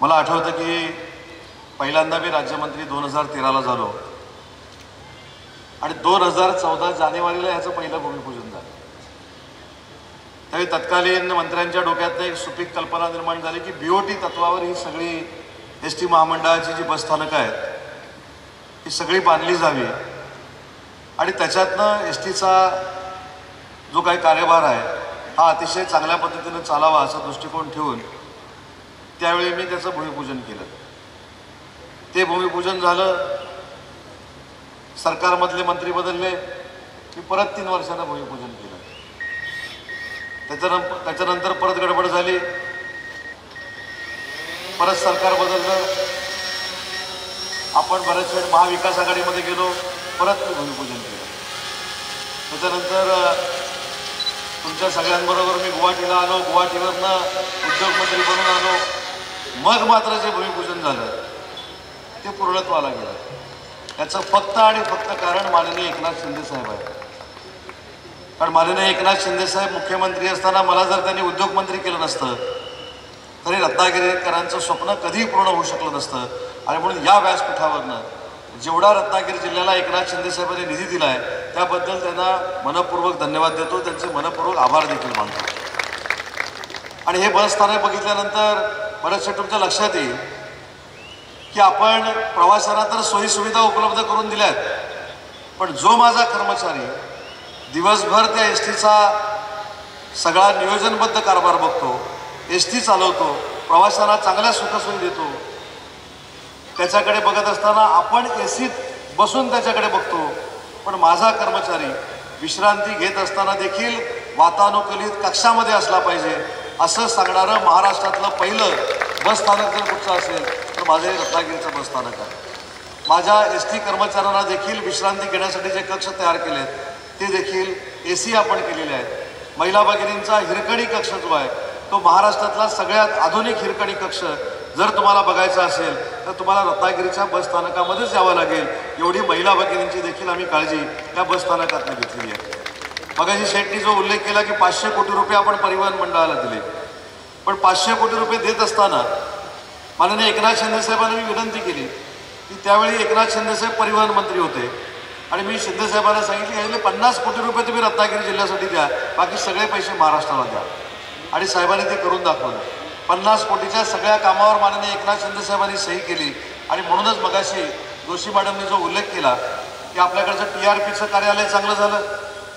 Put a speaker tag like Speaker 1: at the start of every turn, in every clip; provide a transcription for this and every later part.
Speaker 1: मला आठवतं की पहिल्यांदा मी राज्यमंत्री 2013ला झालो आणि 2014 जानेवारीला याचं पहिलं भूमिपूजन झालं। त्यावेळी तत्कालीन मंत्र्यांच्या डोक्यात एक सुपीक कल्पना निर्माण झाली की बीओटी तत्वावर ही सगळी एसटी महामंडळाची जी बसस्थानकं आहेत ही सगळी बांधली जावी आणि त्याच्यातनं एसटीचा जो काही कार्यभार आहे हा अतिशय चांगल्या पद्धतीने चालावा असा दृष्टिकोन ठेवून त्यावेळी मी त्याचं भूमिपूजन केलं। ते भूमिपूजन झालं, सरकारमधले मंत्री बदलले, मी परत 3 वर्षांना भूमिपूजन केलं। त्याच्यानंतर परत गडबड झाली, परत सरकार बदललं, आपण बरेच वेळ महाविकास आघाडीमध्ये गेलो, परत मी भूमिपूजन केलं। त्याच्यानंतर तुमच्या सगळ्यांबरोबर मी गुवाहाटीला आलो, गुवाहाटीवरनं उद्योगमंत्री बनून आलो, मग मात्र जे भूमिपूजन झालं ते पूर्णत्वाला गेलं। याचं फक्त आणि फक्त कारण माननीय एकनाथ शिंदे साहेब आहेत। कारण माननीय एकनाथ शिंदे साहेब मुख्यमंत्री असताना मला जर त्यांनी उद्योगमंत्री केलं नसतं तरी रत्नागिरीकरांचं स्वप्न कधीही पूर्ण होऊ शकलं नसतं। आणि म्हणून या व्यासपीठावरनं जेवढा रत्नागिरी जिल्ह्याला एकनाथ शिंदे साहेबांनी निधी दिला आहे त्याबद्दल त्यांना मनपूर्वक धन्यवाद देतो, त्यांचे मनपूर्वक आभार देखील मानतो। आणि हे बसस्थानक बघितल्यानंतर बरेचसे तुमच्या लक्षात येईल की आपण प्रवाशांना तर सोयीसुविधा उपलब्ध करून दिल्यात, पण जो माझा कर्मचारी दिवसभर त्या एसटीचा सगळा नियोजनबद्ध कारभार बघतो, एसटी चालवतो, प्रवाशांना चांगल्या सुखसोयी देतो, त्याच्याकडे बघत असताना आपण एसीत बसून त्याच्याकडे बघतो, पण माझा कर्मचारी विश्रांती घेत असताना देखील वातानुकूलित कक्षामध्ये असला पाहिजे असं सांगणारं महाराष्ट्रातलं पहिलं बसस्थानक जर कुठचं असेल तर माझं हे रत्नागिरीचं बसस्थानक आहे। माझ्या एसटी कर्मचाऱ्यांना देखील विश्रांती घेण्यासाठी जे कक्ष तयार केलेत ते देखील एसी आपण केलेले आहेत। महिला भगिनींचा हिरकणी कक्ष जो आहे तो महाराष्ट्रातला सगळ्यात आधुनिक हिरकणी कक्ष जर तुम्हाला बघायचा असेल तर तुम्हाला रत्नागिरीच्या बसस्थानकामध्येच यावं लागेल। एवढी महिला भगिनींची देखील आम्ही काळजी या बसस्थानकातून घेतलेली आहे। मगाशी शेट्टी जो उल्लेख केला की 500 कोटी रुपये आपण परिवहन मंडळाला दिले, पण 500 कोटी रुपये देत असताना माननीय एकनाथ शिंदे साहेबांनी मी विनंती केली की त्यावेळी एकनाथ शिंदे साहेब परिवहन मंत्री होते आणि मी शिंदे साहेबांना सांगितले यातले 50 कोटी रुपये तुम्ही रत्नागिरी जिल्ह्यासाठी द्या, बाकी सगळे पैसे महाराष्ट्राला द्या। आणि साहेबांनी ते करून दाखवलं। 50 कोटीच्या सगळ्या कामावर माननीय एकनाथ शिंदे साहेबांनी सही केली। आणि म्हणूनच मगाशी जोशी मॅडमने जो उल्लेख केला की आपल्याकडचं TRPचं कार्यालय चांगलं झालं,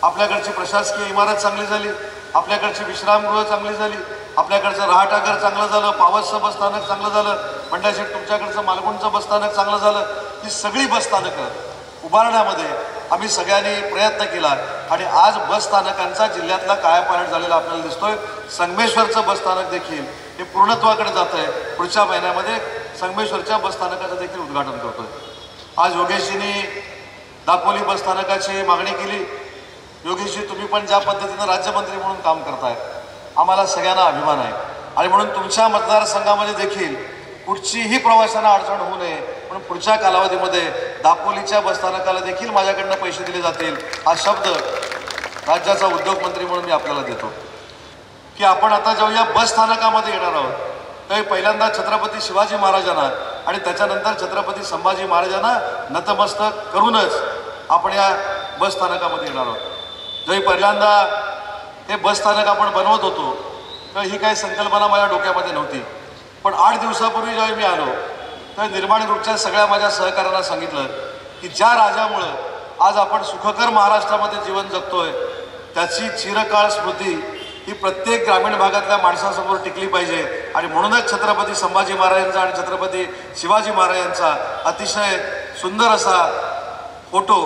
Speaker 1: आपल्याकडची प्रशासकीय इमारत चांगली झाली, आपल्याकडची विश्रामगृह चांगली झाली, आपल्याकडचं रहाटाघर चांगलं झालं, पावसचं बसस्थानक चांगलं झालं, मंडळशेठ तुमच्याकडचं मालगुणचं बसस्थानक चांगलं झालं। ही सगळी बसस्थानकं उभारण्यामध्ये आम्ही सगळ्यांनी प्रयत्न केला आणि आज बसस्थानकांचा जिल्ह्यातला कायापालट झालेला आपल्याला दिसतोय। संगमेश्वरचं बसस्थानक देखील हे पूर्णत्वाकडे जात आहे। पुढच्या महिन्यामध्ये संगमेश्वरच्या बसस्थानकाचं देखील उद्घाटन करतोय। आज योगेशजींनी दापोली बसस्थानकाची मागणी केली। योगेशजी तुम्ही पण ज्या पद्धतीनं राज्यमंत्री म्हणून काम करताय आम्हाला सगळ्यांना अभिमान आहे आणि म्हणून तुमच्या मतदारसंघामध्ये देखील कुठचीही प्रवाशांना अडचण होऊ नये म्हणून पुढच्या कालावधीमध्ये दापोलीच्या बसस्थानकाला देखील माझ्याकडनं पैसे दिले जातील हा शब्द राज्याचा उद्योगमंत्री म्हणून मी आपल्याला देतो। की आपण आता जेव्हा या बसस्थानकामध्ये येणार आहोत त्यावेळी पहिल्यांदा छत्रपती शिवाजी महाराजांना आणि त्याच्यानंतर छत्रपती संभाजी महाराजांना नतमस्तक करूनच आपण या बसस्थानकामध्ये येणार आहोत। जेव्हा पहिल्यांदा हे बसस्थानक आपण बनवत होतो तर ही काही संकल्पना माझ्या डोक्यामध्ये नव्हती, पण 8 दिवसापूर्वी जेव्हा मी आलो तर निर्माण ग्रुपच्या सगळ्या माझ्या सहकाऱ्यांना सांगितलं की ज्या राजामुळं आज आपण सुखकर महाराष्ट्रामध्ये जीवन जगतोय त्याची चिरकाळ स्मृती ही प्रत्येक ग्रामीण भागातल्या माणसासमोर टिकली पाहिजे। आणि म्हणूनच छत्रपती संभाजी महाराजांचा आणि छत्रपती शिवाजी महाराजांचा अतिशय सुंदर असा फोटो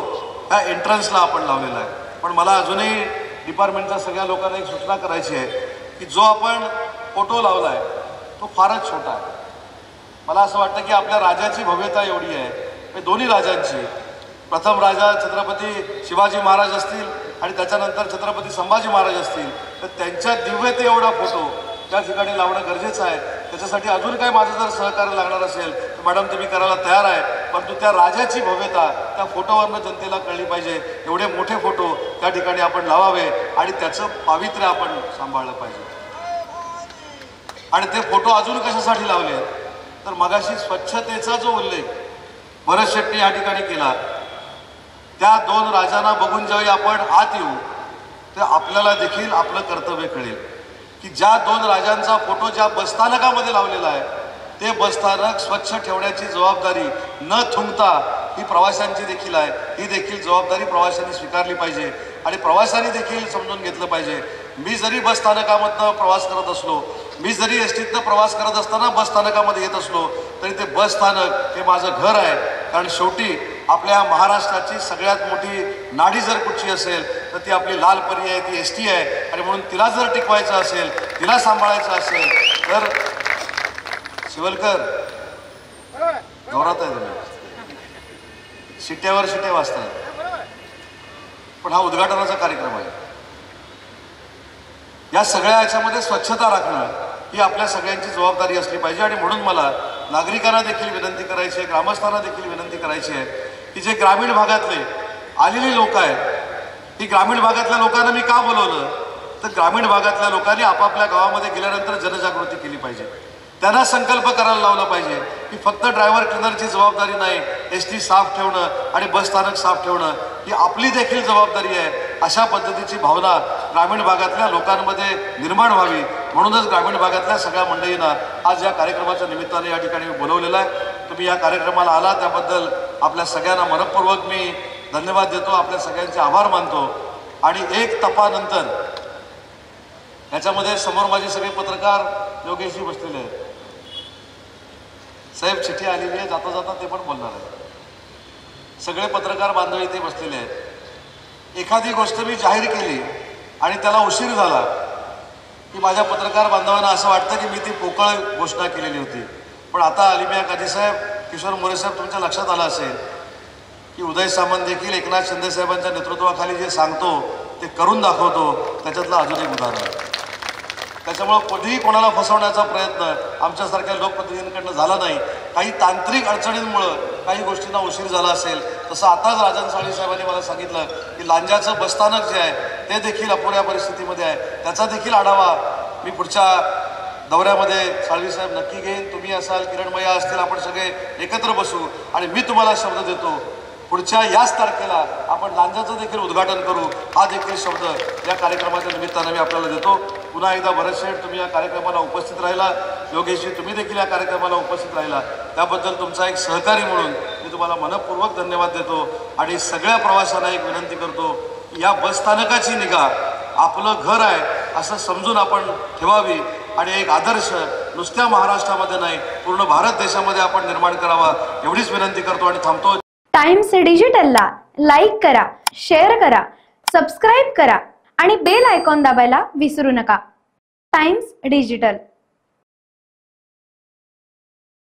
Speaker 1: ह्या एंट्रन्सला आपण लावलेला आहे। पण मला अजूनही डिपार्टमेंटच्या सगळ्या लोकांना एक सूचना करायची आहे की जो आपण फोटो लावला आहे तो फारच छोटा आहे। मला असं वाटतं की आपल्या राजाची भव्यता एवढी आहे, दोन्ही राजांची, प्रथम राजा छत्रपती शिवाजी महाराज असतील आणि त्याच्यानंतर छत्रपती संभाजी महाराज असतील तर त्यांच्या दिव्यते एवढा फोटो त्या ठिकाणी लावणं गरजेचं आहे। त्याच्यासाठी अजून काही माझं जर सहकार्य लागणार असेल तर मॅडम तुम्ही करायला तयार आहे, परंतु त्या राजाची भव्यता त्या फोटोवरनं जनतेला कळली पाहिजे। एवढे मोठे फोटो त्या ठिकाणी आपण लावावे आणि त्याचं पावित्र्य आपण सांभाळलं पाहिजे। आणि ते फोटो अजून कशासाठी लावले तर मगाशी स्वच्छतेचा जो उल्लेख भरत शेट्टी या ठिकाणी केला, त्या दोन राजांना बघून ज्यावेळी आपण आत येऊ तर आपल्याला देखील आपलं कर्तव्य कळेल की ज्या दोन राजांचा फोटो ज्या बसस्थानकामध्ये लावलेला आहे ते बसस्थानक स्वच्छ ठेवण्याची जबाबदारी न थुंकता ही प्रवाशांची देखील आहे. ही देखील जबाबदारी प्रवाशांनी स्वीकारली पाहिजे आणि प्रवाशांनी देखील समजून घेतलं पाहिजे. मी जरी बसस्थानकामधनं प्रवास करत असलो, मी जरी एसटीतनं प्रवास करत असताना बसस्थानकामध्ये येत असलो तरी ते बसस्थानक हे माझं घर आहे. कारण शेवटी आपल्या महाराष्ट्राची सगळ्यात मोठी नाडी जर कुठची असेल तर ती आपली लाल परी आहे, ती एस टी आहे. आणि म्हणून तिला जर टिकवायचं असेल, तिला सांभाळायचं असेल तर शिवलकर जोरात आहे तुम्ही, शिट्ट्यावर शिट्ट्या वाजताय. पण हा उद्घाटनाचा कार्यक्रम आहे. या सगळ्या याच्यामध्ये स्वच्छता राखणं ही आपल्या सगळ्यांची जबाबदारी असली पाहिजे. आणि म्हणून मला नागरिकांना देखील विनंती करायची आहे, ग्रामस्थांना देखील विनंती करायची आहे की जे ग्रामीण भागातले आलेली लोक आहेत, ही ग्रामीण भागातल्या लोकांना मी का बोलवलं तर ग्रामीण भागातल्या लोकांनी आपापल्या गावामध्ये गेल्यानंतर जनजागृती केली पाहिजे. त्यांना संकल्प करायला लावला पाहिजे की फक्त ड्रायव्हर क्लिनरची जबाबदारी नाही, एस टी साफ ठेवणं आणि बसस्थानक साफ ठेवणं ही आपली देखील जबाबदारी आहे. अशा पद्धतीची भावना ग्रामीण भागातल्या लोकांमध्ये निर्माण व्हावी म्हणूनच ग्रामीण भागातल्या सगळ्या मंडळींना आज या कार्यक्रमाच्या निमित्ताने या ठिकाणी बोलवलेलं आहे. तुम्ही या कार्यक्रमाला आला त्याबद्दल आपल्या सगळ्यांना मनपूर्वक मी धन्यवाद देतो, आपल्या सगळ्यांचे आभार मानतो. आणि एक तपानंतर याच्यामध्ये समोर माझे सगळे पत्रकार योगेशजी बसलेले आहेत. साहेब चिठ्ठी आलेली आहे, जाता जाता ते पण बोलणार आहे. सगळे पत्रकार बांधव इथे बसलेले आहेत. एखादी गोष्ट मी जाहीर केली आणि त्याला उशीर झाला की माझ्या पत्रकार बांधवांना असं वाटतं की मी ती पोकळ घोषणा केलेली होती. पण आता अलिमिया काझी साहेब, किशोर मोरे साहेब, तुमच्या लक्षात आलं असेल की उदय सामंत देखील एकनाथ शिंदे साहेबांच्या नेतृत्वाखाली जे सांगतो ते करून दाखवतो, त्याच्यातलं अजून एक उदाहरण आहे. त्याच्यामुळं कधीही कोणाला फसवण्याचा प्रयत्न आमच्यासारख्या लोकप्रतिनिधींकडनं झाला नाही. काही तांत्रिक अडचणींमुळं काही गोष्टींना उशीर झाला असेल. तसं आताच राजन साळवी साहेबांनी मला सांगितलं की लांजाचं बसस्थानक जे आहे ते देखील अपुऱ्या परिस्थितीमध्ये आहे. त्याचा देखील आढावा मी पुढच्या दौऱ्यामध्ये साळवी साहेब नक्की घेईन. तुम्ही असाल, किरणमया असतील, आपण सगळे एकत्र बसू आणि मी तुम्हाला शब्द देतो पुढच्या याच तारखेला आपण लांजाचं देखील उद्घाटन करू. हा देखील शब्द या कार्यक्रमाच्या निमित्तानं मी आपल्याला देतो. पुन्हा एकदा भरत शेठ, तुम्ही या कार्यक्रमाला उपस्थित राहिला, योगेशजी तुम्ही देखील या कार्यक्रमाला उपस्थित राहिला, त्याबद्दल तुमचा एक सहकारी म्हणून मी तुम्हाला मनपूर्वक धन्यवाद देतो. आणि सगळ्या प्रवाशांना एक विनंती करतो की या बसस्थानकाची निगा आपलं घर आहे असं समजून आपण ठेवावी आणि एक आदर्श नुसत्या महाराष्ट्रामध्ये नाही पूर्ण भारत देशामध्ये आपण निर्माण करावा एवढीच विनंती करतो आणि थांबतो.
Speaker 2: टाइम्स डिजिटलला लाईक करा, शेअर करा, सबस्क्राईब करा आणि बेल आयकॉन दाबायला विसरू नका. Times digital.